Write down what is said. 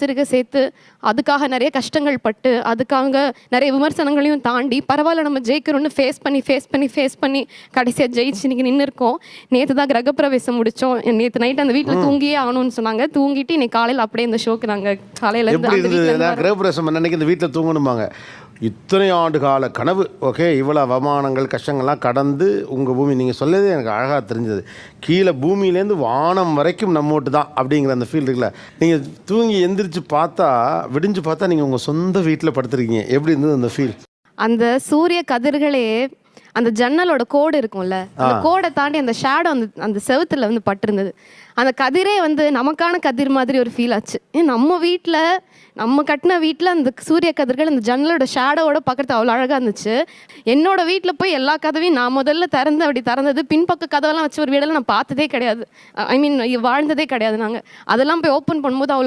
சிறுக சேர்த்து அதுக்காக நிறைய கஷ்டங்கள் பட்டு அதுக்காக நிறைய விமர்சனங்களையும் தாண்டி பரவாயில்ல நம்ம ஜெயிக்கிறோன்னு ஃபேஸ் பண்ணி கடைசியாக ஜெயிச்சு இன்னைக்கு நின்று இருக்கோம். நேற்று தான் கிரகப்பிரவேசம் முடித்தோம். நேற்று நைட் அந்த வீட்டில் தூங்கியே ஆகணும்னு சொன்னாங்க. தூங்கிட்டு இன்னைக்கு காலையில் அப்படியே இந்த ஷோக்கு நாங்கள் காலையில் கிரகப்பிரவேசம் அன்னைக்கு இந்த வீட்டில் தூங்கணுமாங்க. இத்தனை ஆண்டு கால கனவு. ஓகே, இவ்வளோ அவமானங்கள் கஷ்டங்கள்லாம் கடந்து உங்கள் பூமி நீங்கள் சொல்லதே எனக்கு அழகாக தெரிஞ்சது. கீழே பூமியிலேருந்து வானம் வரைக்கும் நம்ம ஓட்டு தான் அப்படிங்கிற அந்த ஃபீல் இருக்குல்ல. நீங்கள் தூங்கி எந்திரிச்சு பார்த்தா விடிஞ்சு பார்த்தா நீங்கள் உங்கள் சொந்த வீட்டில் படுத்துருக்கீங்க. எப்படி இருந்தது அந்த ஃபீல்? அந்த சூரிய கதிர்களே அந்த ஜன்னலோட கோடு இருக்கும்ல, அந்த கோடை தாண்டி அந்த ஷேடோ அந்த செவுத்துல வந்து பட்டிருந்தது. அந்த கதிரே வந்து நமக்கான கதிர் மாதிரி ஒரு ஃபீல் ஆச்சு. நம்ம வீட்டில் நம்ம கட்டின வீட்டில் அந்த சூரிய கதிர்கள் அந்த ஜன்னலோட ஷேடோவோட பக்கத்து அவ்வளோ அழகாக இருந்துச்சு. என்னோட வீட்டில் போய் எல்லா கதவையும் நான் முதல்ல அப்படி திறந்தது. பின்பக்க கதவெல்லாம் வச்சு ஒரு வீடெல்லாம் நான் பார்த்ததே கிடையாது. ஐ மீன் வாழ்ந்ததே கிடையாது. நாங்கள் அதெல்லாம் போய் ஓப்பன் பண்ணும்போது அவ்வளோ